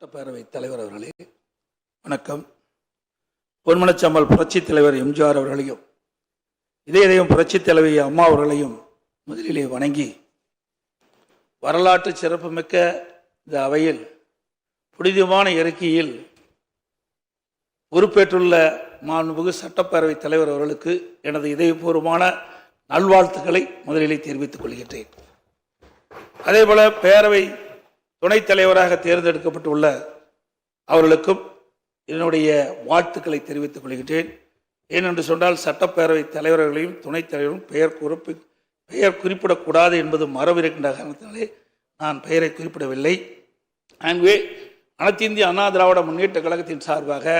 சட்டப்பேரவை தலைவர் அவர்களே வணக்கம். பொன்மனச்சம்மல் புரட்சி தலைவர் எம்ஜிஆர் அவர்களையும் இதயம் புரட்சி தலைவி அம்மா அவர்களையும் முதலிலே வணங்கி, வரலாற்று சிறப்புமிக்க இந்த அவையில் புனிதமான இயற்கையில் பொறுப்பேற்றுள்ள மாண்புமிகு சட்டப்பேரவை தலைவர் அவர்களுக்கு எனது இதயபூர்வமான நல்வாழ்த்துக்களை முதலிலே தெரிவித்துக் கொள்கின்றேன். அதேபோல பேரவை துணைத் தலைவராக தேர்ந்தெடுக்கப்பட்டுள்ள அவர்களுக்கும் என்னுடைய வாழ்த்துக்களை தெரிவித்துக் கொள்கின்றேன். ஏனென்று சொன்னால் சட்டப்பேரவை தலைவர்களையும் துணைத் தலைவரும் பெயர் குறிப்பிடக்கூடாது என்பது மரபு இருக்கின்ற காரணத்தினாலே நான் பெயரை குறிப்பிடவில்லை. ஆகவே அனைத்து இந்திய அண்ணா திராவிட முன்னேற்ற கழகத்தின் சார்பாக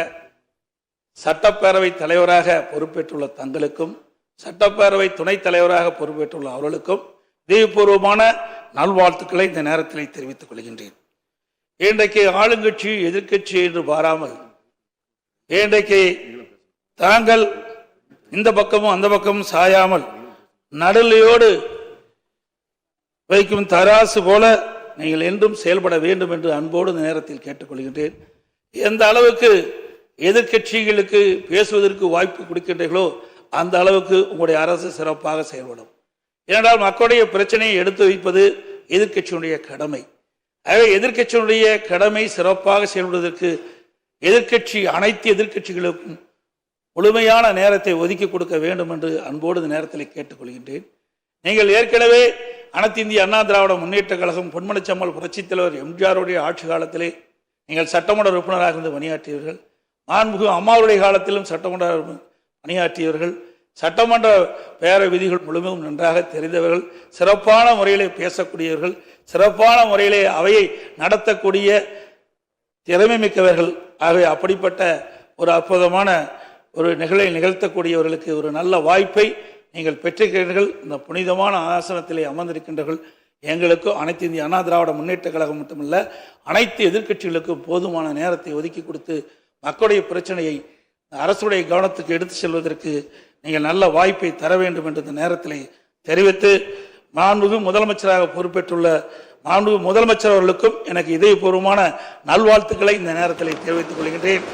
சட்டப்பேரவை தலைவராக பொறுப்பேற்றுள்ள தங்களுக்கும் சட்டப்பேரவை துணைத் தலைவராக பொறுப்பேற்றுள்ள அவர்களுக்கும் இதயபூர்வமான நல்வாழ்த்துக்களை இந்த நேரத்தில் தெரிவித்துக் கொள்கின்றேன். இன்றைக்கு ஆளுங்கட்சி எதிர்கட்சி என்று பாராமல் இன்றைக்கு தாங்கள் இந்த பக்கமும் அந்த பக்கமும் சாயாமல் நடுநிலையோடு வைக்கும் தராசு போல நீங்கள் என்றும் செயல்பட வேண்டும் என்று அன்போடு இந்த நேரத்தில் கேட்டுக்கொள்கின்றேன். எந்த அளவுக்கு எதிர்கட்சிகளுக்கு பேசுவதற்கு வாய்ப்பு கொடுக்கின்றீர்களோ அந்த அளவுக்கு உங்களுடைய அரசு சிறப்பாக செயல்படும். ஏனென்றால் மக்களுடைய பிரச்சனையை எடுத்து வைப்பது எதிர்கட்சியினுடைய கடமை. ஆகவே எதிர்கட்சியினுடைய கடமை சிறப்பாக செயல்படுவதற்கு அனைத்து எதிர்கட்சிகளுக்கும் முழுமையான நேரத்தை ஒதுக்கி கொடுக்க வேண்டும் என்று அன்போடு இந்த நேரத்தில் கேட்டுக்கொள்கின்றேன். நீங்கள் ஏற்கனவே அனைத்து இந்திய அண்ணா திராவிட முன்னேற்ற கழகம் பொன்மனச்சம்மல் புரட்சித் தலைவர் எம்ஜிஆருடைய ஆட்சி காலத்திலே நீங்கள் சட்டமன்ற உறுப்பினராக இருந்து பணியாற்றியவர்கள். மாண்புமிகு அம்மாவுடைய காலத்திலும் சட்டமன்ற பணியாற்றியவர்கள். சட்டமன்ற பேர விதிகள் முழுமையும் நன்றாக தெரிந்தவர்கள். சிறப்பான முறையிலே பேசக்கூடியவர்கள். சிறப்பான முறையிலே அவையை நடத்தக்கூடிய திறமை மிக்கவர்கள். ஆகவே அப்படிப்பட்ட ஒரு அற்புதமான ஒரு நிகழ்த்தக்கூடியவர்களுக்கு ஒரு நல்ல வாய்ப்பை நீங்கள் பெற்றிருக்கிறீர்கள். இந்த புனிதமான ஆசனத்திலே அமர்ந்திருக்கின்றவர்கள் எங்களுக்கும் அனைத்து இந்திய அண்ணா திராவிட முன்னேற்ற கழகம் மட்டுமல்ல அனைத்து எதிர்கட்சிகளுக்கும் போதுமான நேரத்தை ஒதுக்கி கொடுத்து மக்களுடைய பிரச்சனையை அரசுடைய கவனத்துக்கு எடுத்து செல்வதற்கு நீங்கள் நல்ல வாய்ப்பை தர வேண்டும் என்று இந்த நேரத்தில் தெரிவித்து, மாண்புமிகு முதலமைச்சராக பொறுப்பேற்றுள்ள மாண்புமிகு முதலமைச்சர் அவர்களுக்கும் எனக்கு இதயபூர்வமான நல்வாழ்த்துக்களை இந்த நேரத்தில் தெரிவித்துக் கொள்கின்றேன்.